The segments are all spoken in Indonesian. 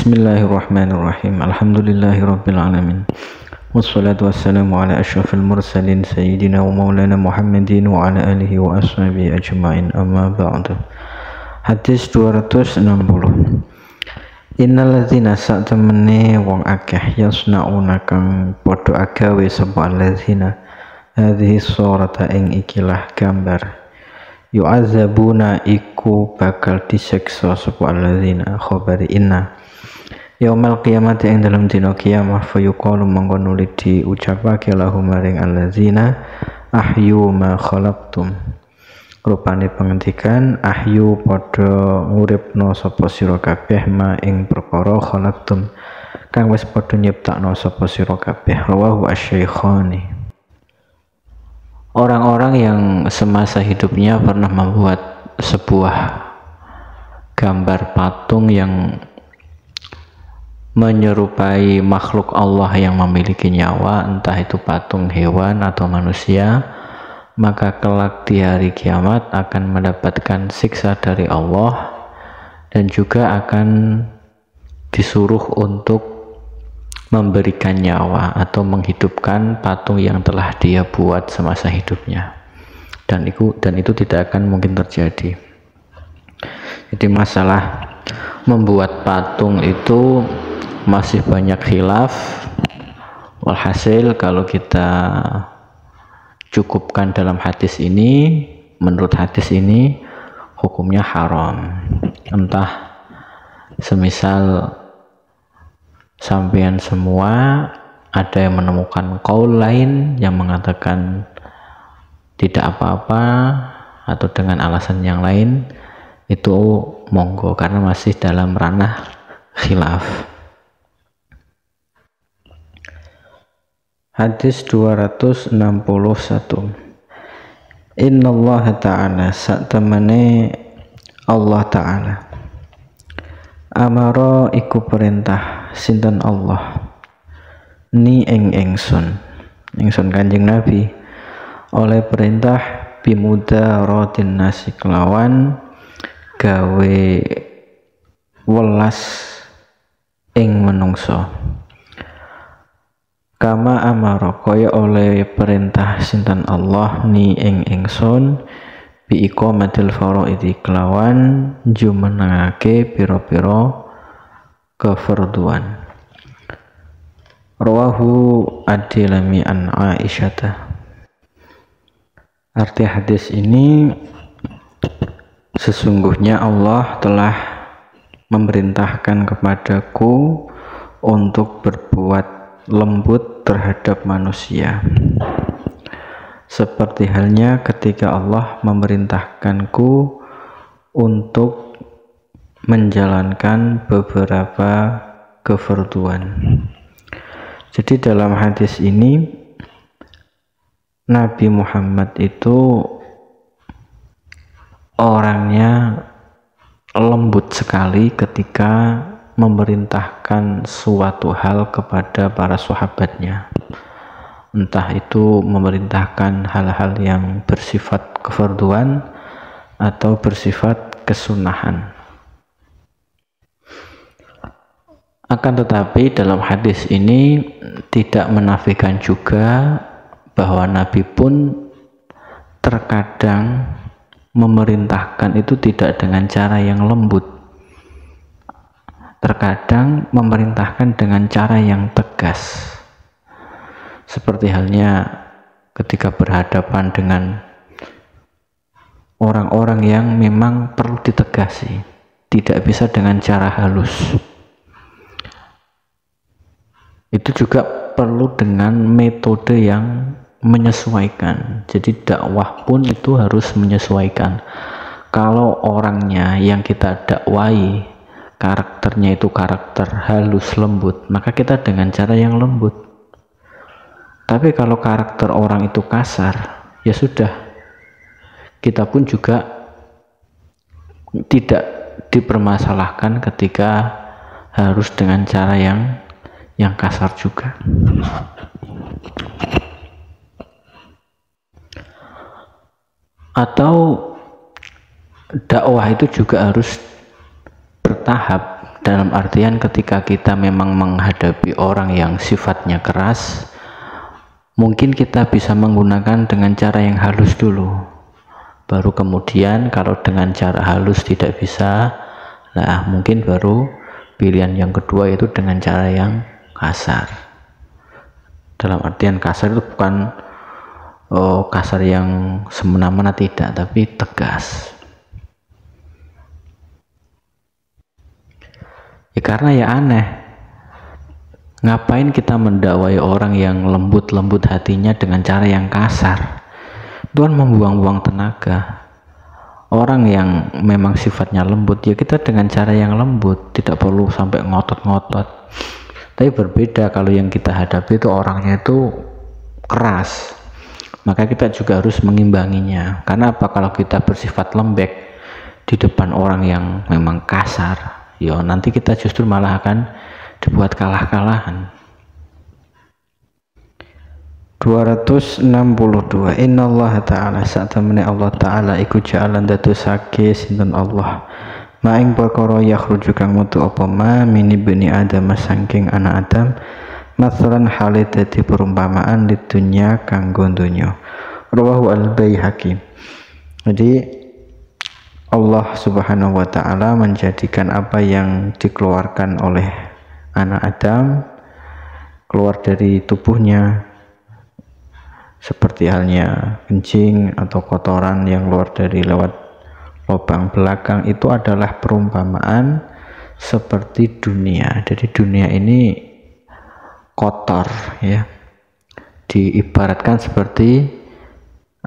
Bismillahirrahmanirrahim. Alhamdulillahirabbil alamin. Wassalatu wassalamu ala asyrafil mursalin sayyidina wa maulana Muhammadin wa ala alihi wa ashabihi ajmain. Amma ba'du. Hadis 260. Innal ladzina sa'tamene wong akeh yasnauna kang padha agawe sapa alladzina hadhihi surata ing ikilah gambar yu'adzabuna iku bakal disiksa sapa alladzina khabari inna yaumal qiyamati ing dalam dina kiamah fayuqalu mangko nuli diucapake lahum maring alladzina ahyu ma khalaqtum rupane pengendikan ahyu padha nguripno sapa sira kabeh ma ing perkara khalaqtum kang wis padha nyiptakno sapa sira kabeh. Rawahu asy-syaikhani. Orang-orang yang semasa hidupnya pernah membuat sebuah gambar patung yang menyerupai makhluk Allah yang memiliki nyawa, entah itu patung hewan atau manusia, maka kelak di hari kiamat akan mendapatkan siksa dari Allah dan juga akan disuruh untuk memberikan nyawa atau menghidupkan patung yang telah dia buat semasa hidupnya, dan itu tidak akan mungkin terjadi. Jadi masalah membuat patung itu masih banyak khilaf. Walhasil kalau kita cukupkan dalam hadis ini, menurut hadis ini hukumnya haram. Entah semisal sampean semua ada yang menemukan qaul lain yang mengatakan tidak apa-apa atau dengan alasan yang lain, itu monggo, karena masih dalam ranah khilaf. Hadis 261. Innallaha ta'ala satamane Allah ta'ala amara iku perintah sinten Allah ni ingsun Kanjeng Nabi oleh perintah bimudaratin nasi kelawan gawe welas ing menungso, kama amara kaya oleh perintah sinten Allah ni ingsun bi iqamatil faraidi kelawan jumenengake pira-pira kefarduan. Rawahu ad-Dilami an Aisyah. Arti hadis ini, sesungguhnya Allah telah memerintahkan kepadaku untuk berbuat lembut terhadap manusia, seperti halnya ketika Allah memerintahkanku untuk menjalankan beberapa kefarduan. Jadi dalam hadis ini Nabi Muhammad itu orangnya lembut sekali ketika memerintahkan suatu hal kepada para sahabatnya, entah itu memerintahkan hal-hal yang bersifat kefarduan atau bersifat kesunahan. Akan tetapi dalam hadis ini tidak menafikan juga bahwa Nabi pun terkadang memerintahkan itu tidak dengan cara yang lembut, terkadang memerintahkan dengan cara yang tegas, seperti halnya ketika berhadapan dengan orang-orang yang memang perlu ditegasi, tidak bisa dengan cara halus. Itu juga perlu dengan metode yang menyesuaikan. Jadi dakwah pun itu harus menyesuaikan. Kalau orangnya yang kita dakwai karakternya itu karakter halus lembut, maka kita dengan cara yang lembut. Tapi kalau karakter orang itu kasar, ya sudah, kita pun juga tidak dipermasalahkan ketika harus dengan cara yang kasar juga. Atau dakwah itu juga harus bertahap. Dalam artian ketika kita memang menghadapi orang yang sifatnya keras, mungkin kita bisa menggunakan dengan cara yang halus dulu, baru kemudian kalau dengan cara halus tidak bisa, nah mungkin baru pilihan yang kedua itu dengan cara yang kasar. Dalam artian kasar itu bukan kasar yang semena-mena, tidak, tapi tegas. Ya karena ya aneh, ngapain kita mendakwai orang yang lembut-lembut hatinya dengan cara yang kasar? Itu kan membuang-buang tenaga. Orang yang memang sifatnya lembut, ya kita dengan cara yang lembut, tidak perlu sampai ngotot-ngotot. Tapi berbeda kalau yang kita hadapi itu orangnya itu keras, maka kita juga harus mengimbanginya. Karena apa? Kalau kita bersifat lembek di depan orang yang memang kasar, ya nanti kita justru malah akan dibuat kalah-kalahan. 262. Innallaha ta'ala satamani Allah ta'ala iku ja'alan dadosake sinten Allah maing perkara yakhruju kang metu apa ma mini bani Adam saking anak Adam masalan hale dadi perumpamaan di dunya kanggo donya. Rawahu al-Baihaqi. Jadi Allah Subhanahu wa ta'ala menjadikan apa yang dikeluarkan oleh anak Adam keluar dari tubuhnya, seperti halnya kencing atau kotoran yang keluar dari lewat lubang belakang, itu adalah perumpamaan seperti dunia. Jadi dunia ini kotor, ya, diibaratkan seperti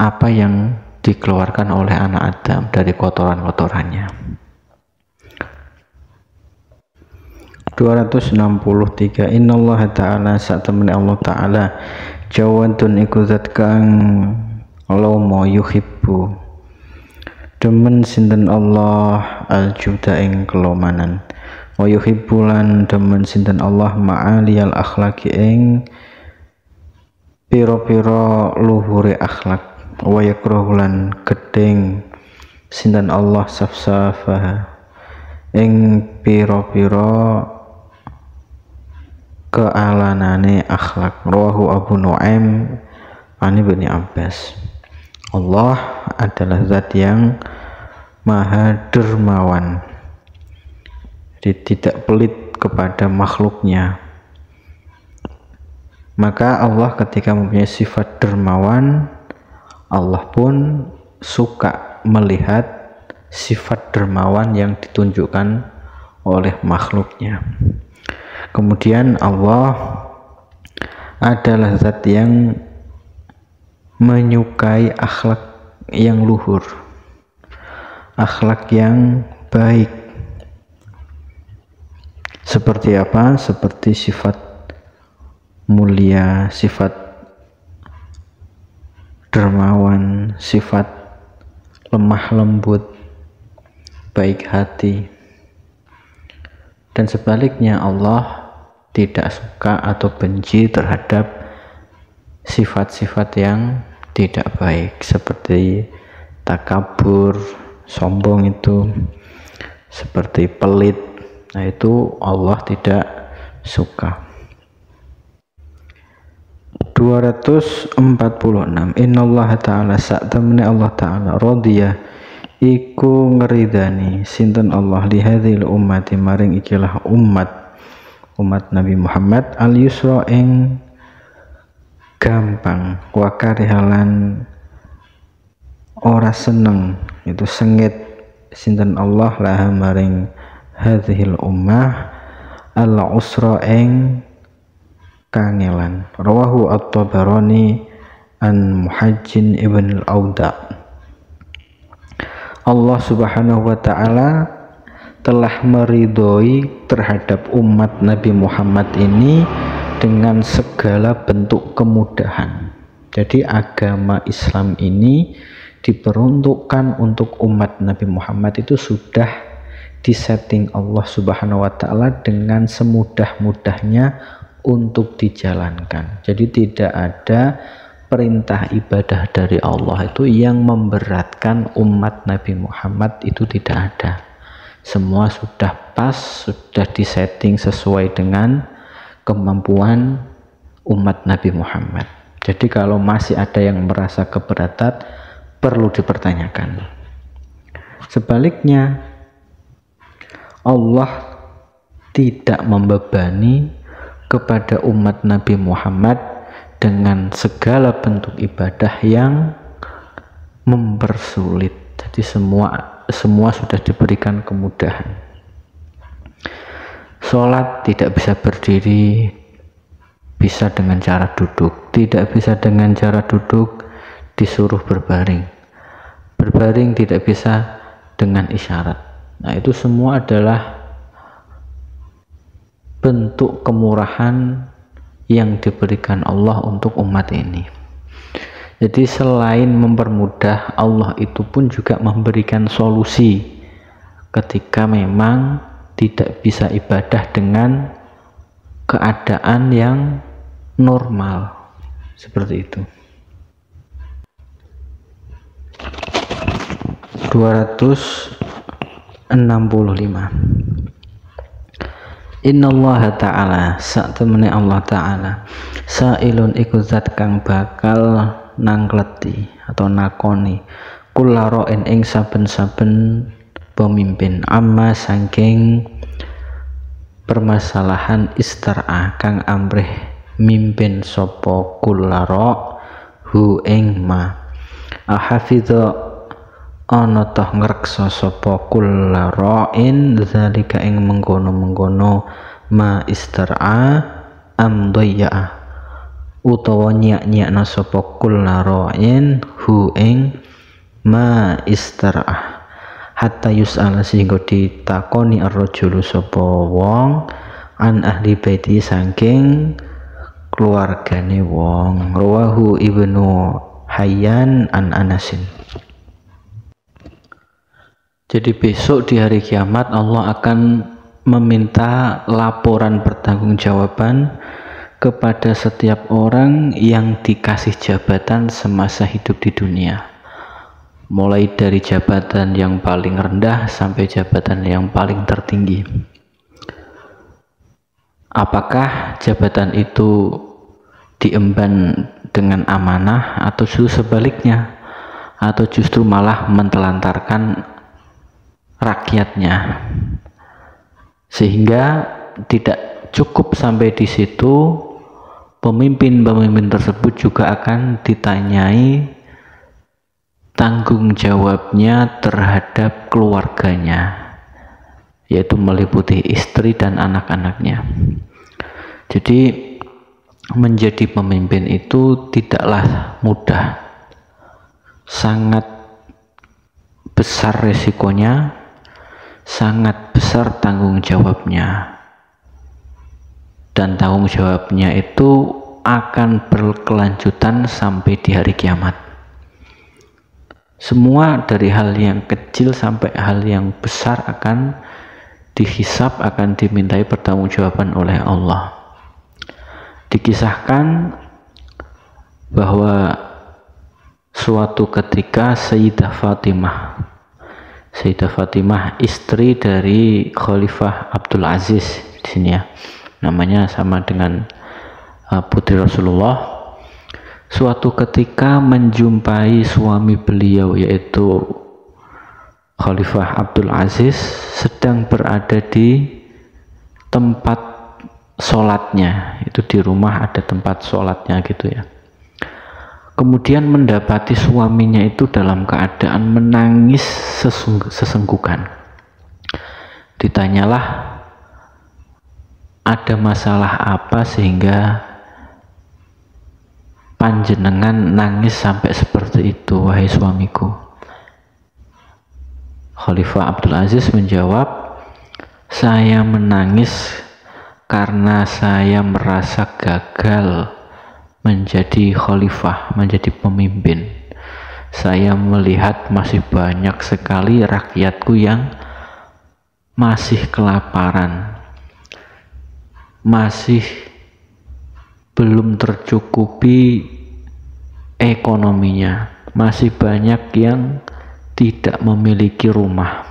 apa yang dikeluarkan oleh anak Adam dari kotoran-kotorannya. 263. Innallaha ta'ala satamani Allah ta'ala jawadun iku zat kang lomo yuhibbu demen sinten Allah al-juda ing kelomanan, wa yuhibbulan demen sinten Allah ma'aliyal akhlaki ing piro-piro luhure akhlak, wa yakrahulan gedeng sinten Allah safsafaha ing piro-piro kealanane akhlak. Rawahu Abu Nuaim an Ibnu Abbas. Allah adalah zat yang maha dermawan, jadi tidak pelit kepada makhluknya. Maka Allah ketika mempunyai sifat dermawan, Allah pun suka melihat sifat dermawan yang ditunjukkan oleh makhluknya. Kemudian Allah adalah zat yang menyukai akhlak yang luhur, akhlak yang baik. Seperti apa? Seperti sifat mulia, sifat dermawan, sifat lemah lembut, baik hati. Dan sebaliknya Allah tidak suka atau benci terhadap sifat-sifat yang tidak baik, seperti takabur, sombong, itu seperti pelit. Nah, itu Allah tidak suka. 246. Innallaha ta'ala sa'tamani Allah ta'ala radhiya iku ngeridani sinten Allah li hadzal ummati maring ikilah umat Nabi Muhammad al yusra ing gampang, wa karihalan ora seneng, itu sengit sinten Allah laha maring hadzal ummah al usra ing kangelan. Rawahu at-Tabarani an Muhajjin ibn al-Auda. Allah Subhanahu wa ta'ala telah meridhoi terhadap umat Nabi Muhammad ini dengan segala bentuk kemudahan. Jadi agama Islam ini diperuntukkan untuk umat Nabi Muhammad itu sudah disetting Allah Subhanahu wa ta'ala dengan semudah-mudahnya untuk dijalankan. Jadi tidak ada perintah ibadah dari Allah itu yang memberatkan umat Nabi Muhammad, itu tidak ada. Semua sudah pas, sudah disetting sesuai dengan kemampuan umat Nabi Muhammad. Jadi kalau masih ada yang merasa keberatan, perlu dipertanyakan. Sebaliknya, Allah tidak membebani kepada umat Nabi Muhammad dengan segala bentuk ibadah yang mempersulit. Jadi semua sudah diberikan kemudahan. Sholat tidak bisa berdiri, bisa dengan cara duduk. Tidak bisa dengan cara duduk, disuruh berbaring. Berbaring tidak bisa dengan isyarat. Nah, itu semua adalah bentuk kemurahan yang diberikan Allah untuk umat ini. Jadi selain mempermudah, Allah itu pun juga memberikan solusi ketika memang tidak bisa ibadah dengan keadaan yang normal seperti itu. 265. Innallaha ta'ala, sak temene Allah ta'ala, sa'ilun iku zat kang bakal nangleti atau nakoni kullaroin ing saben-saben pemimpin amma saking permasalahan istar'a kang amrih mimpin sapa kullaro hu ing ma ahafidha ana toh ngreksa sapa kullaroin zalika ing mengkono-mengkono ma istar'a amdaya utawa nyak-nyakna sapa kullaroin hu ing ma istar'a hatta yus'ala sehingga ditakoni ar-rajulu sapa wong an ahli baiti saking keluargane wong. Rawahu Ibnu Hayyan an Anasin. Jadi besok di hari kiamat Allah akan meminta laporan pertanggungjawaban kepada setiap orang yang dikasih jabatan semasa hidup di dunia, mulai dari jabatan yang paling rendah sampai jabatan yang paling tertinggi. Apakah jabatan itu diemban dengan amanah atau justru sebaliknya, atau justru malah mentelantarkan rakyatnya, sehingga tidak cukup sampai di situ. Pemimpin-pemimpin tersebut juga akan ditanyai tanggung jawabnya terhadap keluarganya, yaitu meliputi istri dan anak-anaknya. Jadi menjadi pemimpin itu tidaklah mudah, sangat besar resikonya, sangat besar tanggung jawabnya, dan tanggung jawabnya itu akan berkelanjutan sampai di hari kiamat. Semua dari hal yang kecil sampai hal yang besar akan dihisab, akan dimintai pertanggungjawaban oleh Allah. Dikisahkan bahwa suatu ketika Sayyidah Fatimah istri dari Khalifah Abdul Aziz, di sini ya, namanya sama dengan putri Rasulullah, suatu ketika menjumpai suami beliau yaitu Khalifah Abdul Aziz sedang berada di tempat sholatnya, itu di rumah ada tempat sholatnya gitu ya. Kemudian mendapati suaminya itu dalam keadaan menangis sesenggukan. Ditanyalah, ada masalah apa sehingga panjenengan nangis sampai seperti itu, wahai suamiku? Khalifah Abdul Aziz menjawab, saya menangis karena saya merasa gagal menjadi khalifah, menjadi pemimpin. Saya melihat masih banyak sekali rakyatku yang masih kelaparan, masih belum tercukupi ekonominya, masih banyak yang tidak memiliki rumah.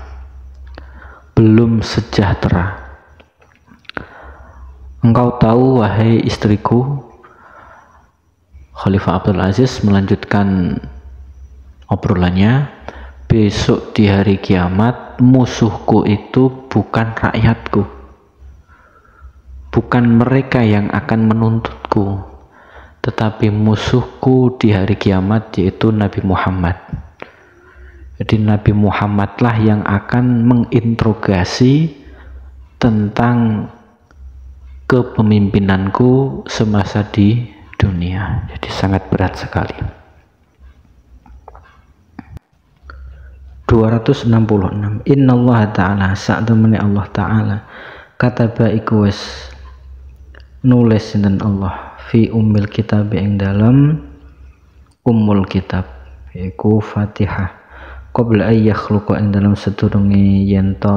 belum sejahtera. Engkau tahu wahai istriku, Khalifah Abdul Aziz melanjutkan obrolannya, besok di hari kiamat musuhku itu bukan rakyatku, bukan mereka yang akan menuntutku, tetapi musuhku di hari kiamat yaitu Nabi Muhammad. Jadi Nabi Muhammadlah yang akan menginterogasi tentang kepemimpinanku semasa di dunia. Jadi sangat berat sekali. 266. Innallaha ta'ala, sa'damani Allah ta'ala, kataba iku wis nulis sinten Allah fi ummil kitab ing dalam ummul kitab yaiku Fatihah, qabla ay yakhluqa ing dalam sedurunge yen to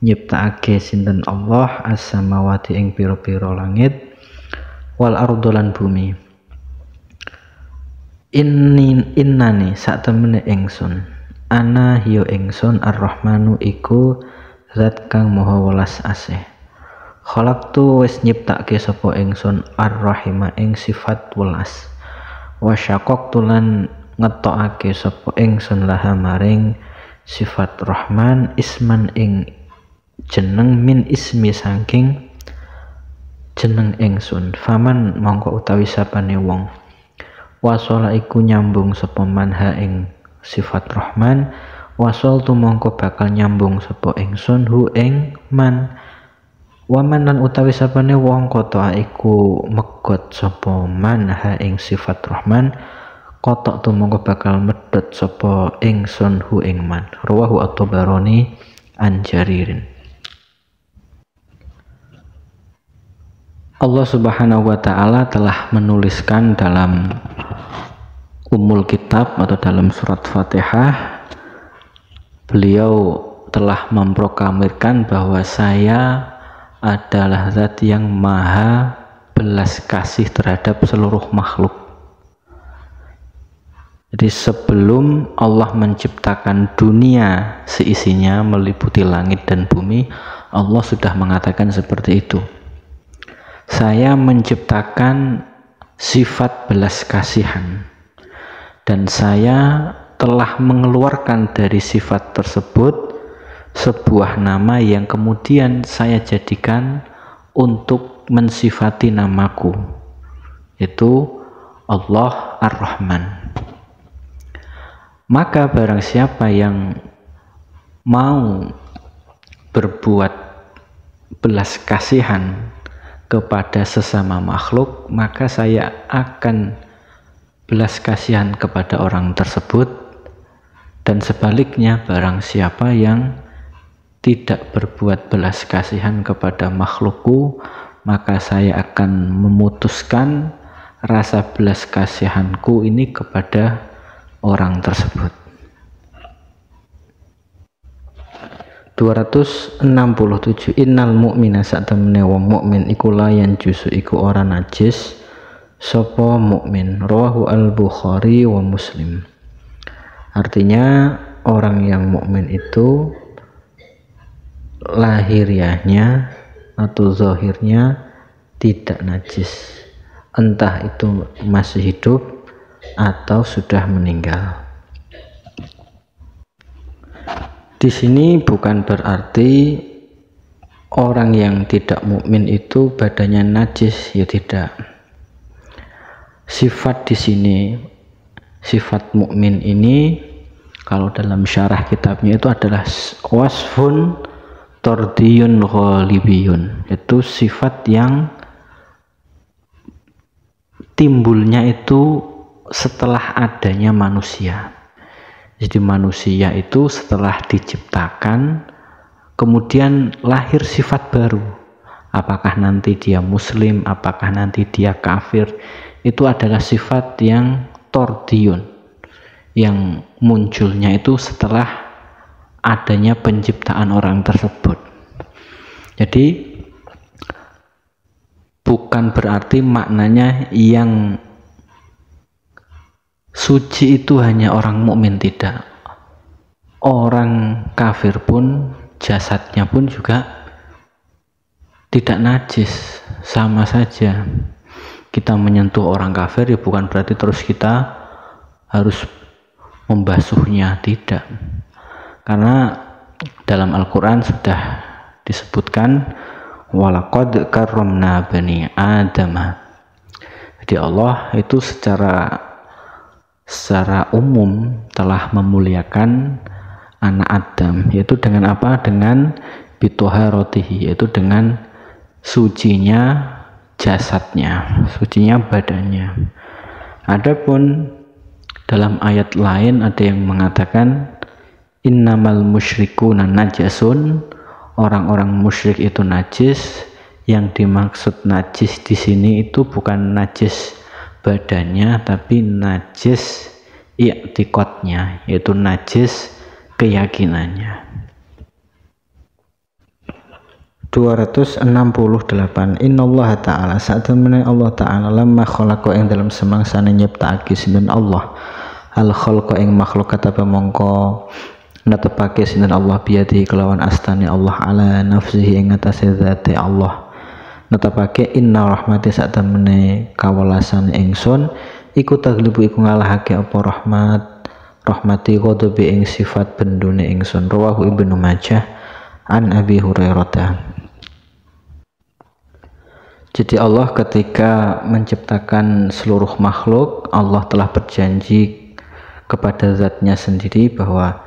nyiptakake sinten Allah as-samawati ing pira-pira langit wal ardo lan bumi. Innani sak temene ingsun, ana hiyo ingsun ar-rahmanu iku zat kang maha welas asih. Khalaqtu wis nyiptake sapa ingsun ar-rahima ing sifat welas. Wa syaqaqtu lan ngetokake sapa ingsun laha maring sifat Rahman isman ing jeneng min ismi saking jeneng ingsun. Faman mongko utawi sapane wong wasala iku nyambung sapa manha ing sifat Rahman, wasal tu mongko bakal nyambung sapa ingsun hu ing man. Waman lan utawi sapane wong kota iku megot sapa manha ing sifat Rahman, kotok tu mongko bakal medhot sapa ingsun hu ing man. Rawahu at-Tabarani an Jaririn. Allah Subhanahu wa ta'ala telah menuliskan dalam Ummul Kitab atau dalam surat Fatihah, beliau telah memproklamirkan bahwa saya adalah zat yang maha belas kasih terhadap seluruh makhluk. Jadi sebelum Allah menciptakan dunia seisinya meliputi langit dan bumi, Allah sudah mengatakan seperti itu. Saya menciptakan sifat belas kasihan dan saya telah mengeluarkan dari sifat tersebut sebuah nama yang kemudian saya jadikan untuk mensifati namaku, yaitu Allah Ar-Rahman. Maka barang siapa yang mau berbuat belas kasihan kepada sesama makhluk, maka saya akan belas kasihan kepada orang tersebut, dan sebaliknya barang siapa yang tidak berbuat belas kasihan kepada makhlukku, maka saya akan memutuskan rasa belas kasihanku ini kepada orang tersebut. 267. Innal mu'mina satamne wong mukmin iku layan jusu iku ora najis sapa mukmin. Rawahu al-Bukhari wa Muslim. Artinya orang yang mukmin itu lahiriahnya atau zahirnya tidak najis, entah itu masih hidup atau sudah meninggal. Di sini bukan berarti orang yang tidak mukmin itu badannya najis, ya tidak. Sifat di sini, sifat mukmin ini kalau dalam syarah kitabnya itu adalah wasfun tordiyun ghalibiyun, itu sifat yang timbulnya itu setelah adanya manusia. Jadi manusia itu setelah diciptakan kemudian lahir sifat baru. Apakah nanti dia muslim, apakah nanti dia kafir, itu adalah sifat yang tordiyun, yang munculnya itu setelah adanya penciptaan orang tersebut. Jadi bukan berarti maknanya yang suci itu hanya orang mukmin, tidak. Orang kafir pun jasadnya pun juga tidak najis, sama saja. Kita menyentuh orang kafir ya bukan berarti terus kita harus membasuhnya, tidak. Karena dalam Al-Quran sudah disebutkan walaqad karramna bani Adam. Jadi Allah itu secara umum telah memuliakan anak Adam, yaitu dengan apa? Dengan bitoharotihi, yaitu dengan sucinya jasadnya, sucinya badannya. Adapun dalam ayat lain ada yang mengatakan innamal musyrikuna najasun, orang-orang musyrik itu najis. Yang dimaksud najis di sini itu bukan najis badannya, tapi najis i'tiqadnya, yaitu najis keyakinannya. 268. Innallaha ta'ala, saat temene Allah ta'ala lamma khalaqa ing dalam semangsane nyiptakake sinten Allah al khalqa ing makhluk kata mongko netepake sinten Allah biadi kelawan astane Allah ala nafsihi ing atase zate Allah. Netepake inna rahmati saat temene kawelasan ingsun iku taglibu iku ngalahake apa rahmati ghadabi ing sifat bendune ingsun. Rawahu Ibnu Majah an Abi Hurairah. Jadi Allah ketika menciptakan seluruh makhluk, Allah telah berjanji kepada zatnya sendiri bahwa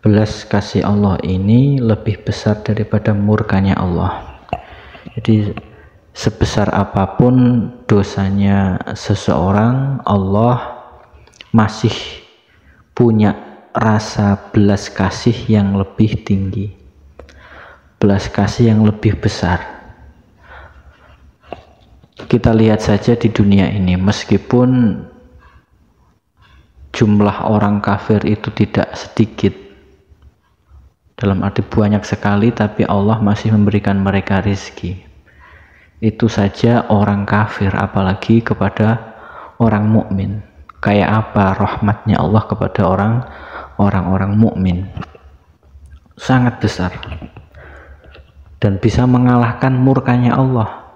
belas kasih Allah ini lebih besar daripada murkanya Allah. Jadi sebesar apapun dosanya seseorang, Allah masih punya rasa belas kasih yang lebih tinggi, belas kasih yang lebih besar. Kita lihat saja di dunia ini, meskipun jumlah orang kafir itu tidak sedikit, dalam arti banyak sekali, tapi Allah masih memberikan mereka rezeki. Itu saja orang kafir, apalagi kepada orang mukmin. Kayak apa rahmatnya Allah kepada orang-orang mukmin, sangat besar dan bisa mengalahkan murkanya Allah.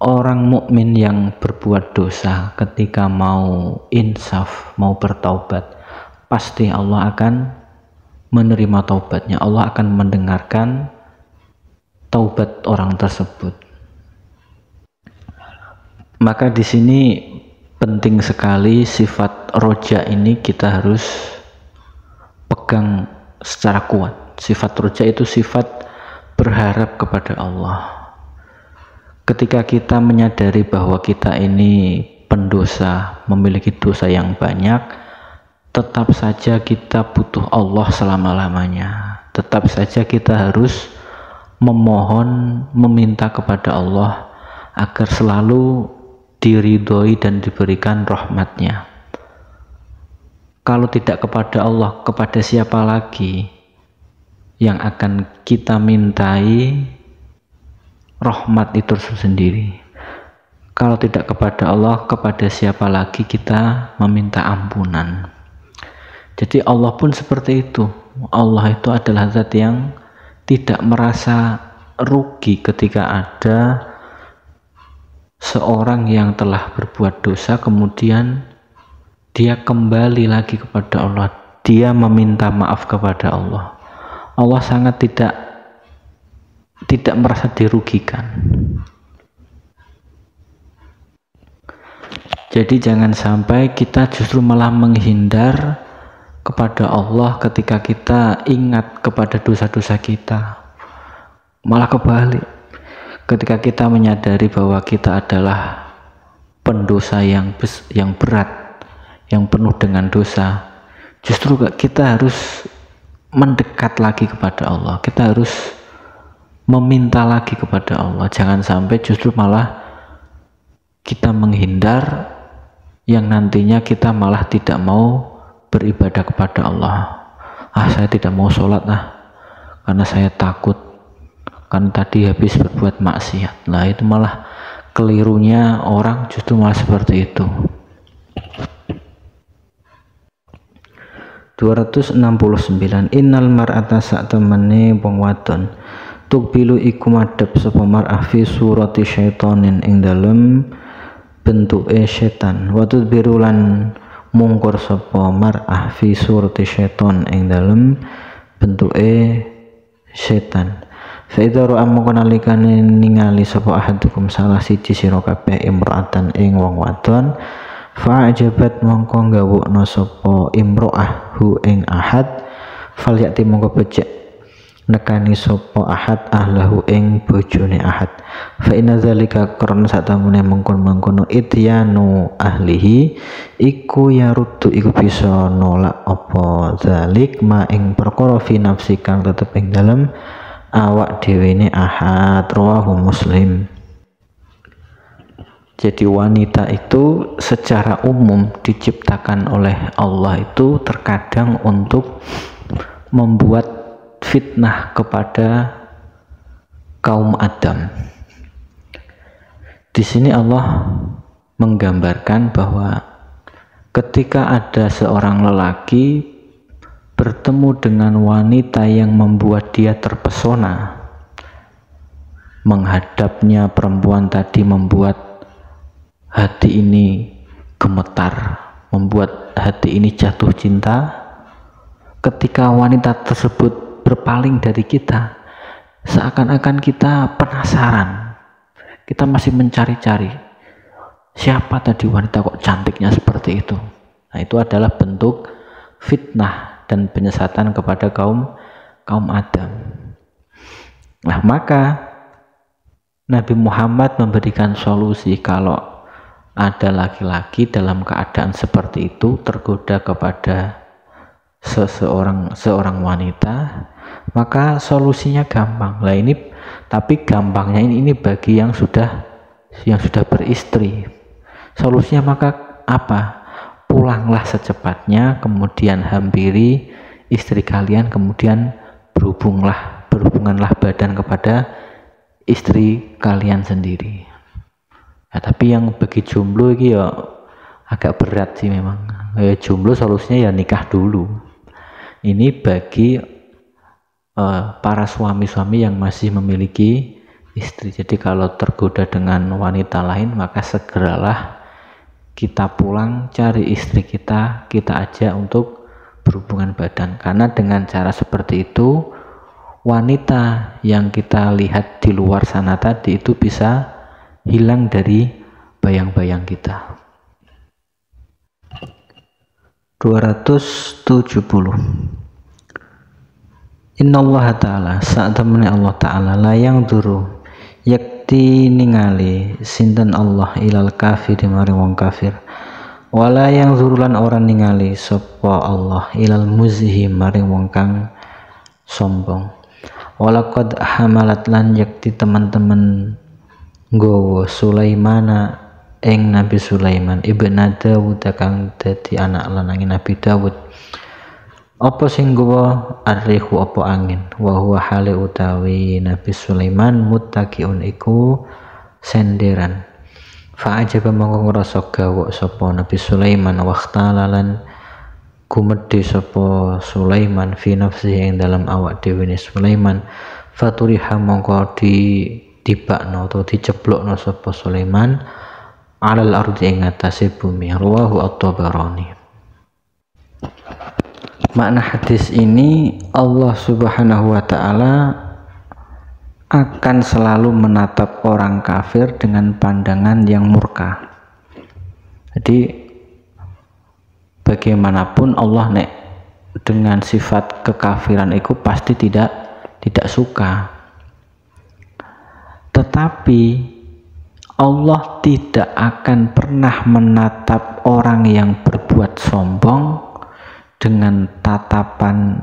Orang mukmin yang berbuat dosa ketika mau insaf, mau bertaubat, pasti Allah akan menerima taubatnya. Allah akan mendengarkan taubat orang tersebut. Maka di sini penting sekali sifat roja ini kita harus pegang secara kuat. Sifat roja itu sifat berharap kepada Allah. Ketika kita menyadari bahwa kita ini pendosa, memiliki dosa yang banyak, tetap saja kita butuh Allah selama-lamanya. Tetap saja kita harus memohon, meminta kepada Allah agar selalu diridhoi dan diberikan rahmatnya. Kalau tidak kepada Allah, kepada siapa lagi yang akan kita mintai rahmat itu sendiri? Kalau tidak kepada Allah, kepada siapa lagi kita meminta ampunan? Jadi Allah pun seperti itu. Allah itu adalah zat yang tidak merasa rugi ketika ada seorang yang telah berbuat dosa kemudian dia kembali lagi kepada Allah, dia meminta maaf kepada Allah. Allah sangat tidak merasa dirugikan. Jadi jangan sampai kita justru malah menghindar kepada Allah ketika kita ingat kepada dosa-dosa kita. Malah kebalik, ketika kita menyadari bahwa kita adalah pendosa yang berat, yang penuh dengan dosa, justru kita harus mendekat lagi kepada Allah. Kita harus meminta lagi kepada Allah. Jangan sampai justru malah kita menghindar, yang nantinya kita malah tidak mau beribadah kepada Allah. Saya tidak mau sholat karena saya takut, kan tadi habis berbuat maksiat. Nah, itu malah kelirunya orang, justru malah seperti itu. 269 Innal mar'ata sak temene wong wadon tukbilu iku madhep sapa mar'ah fi surati syaitonin ing dalem bentuke setan wa tudbiru lan mungkur sapa mar'ah fi surati syaiton ing dalem bentuke setan fa idza ra'a mongko nalikane ningali sapa ahadukum salah siji sira kabeh imra'atan ing wong wadon fa'ajabat mongko gawukna sapa imro'ah hu ing ahad falyati mongko becik nekani sapa ahad ahlahu ing bojone ahad fa inna zalika karena satamune mengkon-mengkono ityanu ahlihi iku yaruddu iku bisa nolak apa zalik ma ing perkara fi nafsi kang tetep ing dalem awak dhewe ne ahad rawahu Muslim. Jadi wanita itu secara umum diciptakan oleh Allah itu terkadang untuk membuat fitnah kepada kaum Adam. Di sini Allah menggambarkan bahwa ketika ada seorang lelaki bertemu dengan wanita yang membuat dia terpesona, menghadapnya perempuan tadi membuat hati ini gemetar, membuat hati ini jatuh cinta. Ketika wanita tersebut berpaling dari kita, seakan-akan kita penasaran, kita masih mencari-cari siapa tadi wanita kok cantiknya seperti itu. Nah, itu adalah bentuk fitnah dan penyesatan kepada kaum Adam. Nah, maka Nabi Muhammad memberikan solusi kalau ada laki-laki dalam keadaan seperti itu tergoda kepada seorang wanita, maka solusinya gampang. Lah ini tapi gampangnya ini bagi yang sudah beristri. Solusinya maka apa? Pulanglah secepatnya, kemudian hampiri istri kalian, kemudian berhubunganlah badan kepada istri kalian sendiri. Ya, tapi yang bagi jomblo ini ya agak berat sih memang. Jomblo solusinya ya nikah dulu. Ini bagi para suami-suami yang masih memiliki istri. Jadi kalau tergoda dengan wanita lain, maka segeralah kita pulang cari istri kita ajak untuk berhubungan badan. Karena dengan cara seperti itu, wanita yang kita lihat di luar sana tadi itu bisa hilang dari bayang-bayang kita. 270 Innallaha ta'ala saat temene Allah ta'ala layang duru yakti ningali sinten Allah ilal kafir maring wong kafir wala yang zurulan orang ningali sapa Allah ilal muzhi maring wong kang sombong walaqad hamalat lan yakti teman-teman nggawa Sulaimana ing Nabi Sulaiman ibna Dawud kang dadi anak lanange Nabi Dawud apa sing nggawa arrihu apa angin wa huwa hale utawi Nabi Sulaiman muttaqiun iku senderan fa ajaba mongko ngrasa gawok sapa Nabi Sulaiman waqtalalan gumedhe sapa Sulaiman fi nafsihi ing dalam awak dhewe Sulaiman faturiha mongko dibakno atau diceblokno sapa Sulaiman alal ardi ing atase bumi rawahu at-Tabarani. Makna hadis ini Allah Subhanahu wa taala akan selalu menatap orang kafir dengan pandangan yang murka. Jadi bagaimanapun Allah dengan sifat kekafiran itu pasti tidak suka. Tetapi Allah tidak akan pernah menatap orang yang berbuat sombong dengan tatapan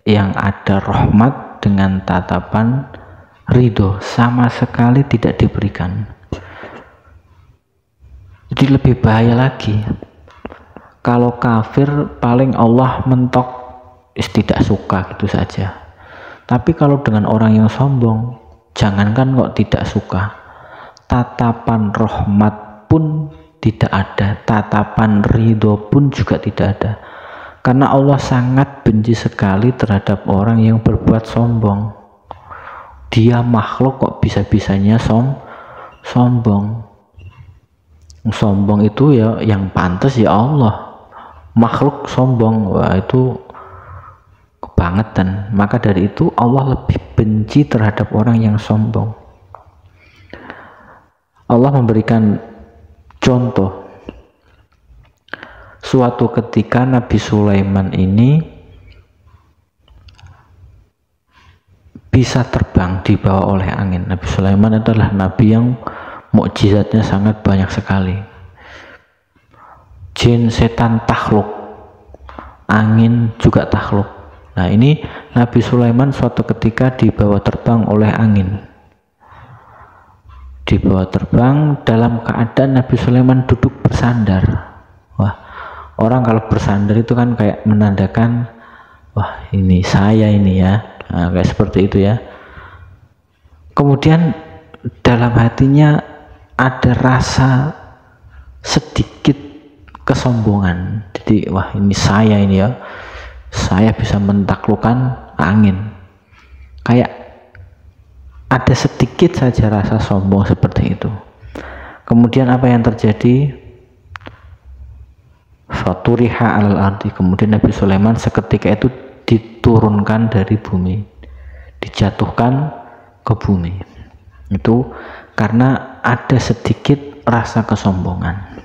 yang ada rahmat, dengan tatapan ridho, sama sekali tidak diberikan. Jadi lebih bahaya lagi kalau kafir paling Allah mentok tidak suka gitu saja. Tapi kalau dengan orang yang sombong, jangankan kok tidak suka, tatapan rahmat pun tidak ada, tatapan ridho pun juga tidak ada. Karena Allah sangat benci sekali terhadap orang yang berbuat sombong. Dia makhluk kok bisa-bisanya sombong. Sombong itu ya yang pantas ya Allah. Makhluk sombong, wah itu kebangetan. Maka dari itu Allah lebih benci terhadap orang yang sombong. Allah memberikan contoh. Suatu ketika Nabi Sulaiman ini bisa terbang dibawa oleh angin. Nabi Sulaiman adalah nabi yang mukjizatnya sangat banyak sekali. Jin, setan takhluk, angin juga takhluk. Nah ini Nabi Sulaiman suatu ketika dibawa terbang oleh angin. Dibawa terbang dalam keadaan Nabi Sulaiman duduk bersandar. Wah, orang kalau bersandar itu kan kayak menandakan, wah ini saya ini ya. Nah, kayak seperti itu ya. Kemudian dalam hatinya ada rasa sedikit kesombongan. Jadi wah ini saya ini ya. Saya bisa mentaklukkan angin. Kayak ada sedikit saja rasa sombong seperti itu. Kemudian apa yang terjadi? Faturiha alal ardi. Kemudian Nabi Sulaiman seketika itu diturunkan dari bumi, dijatuhkan ke bumi. Itu karena ada sedikit rasa kesombongan.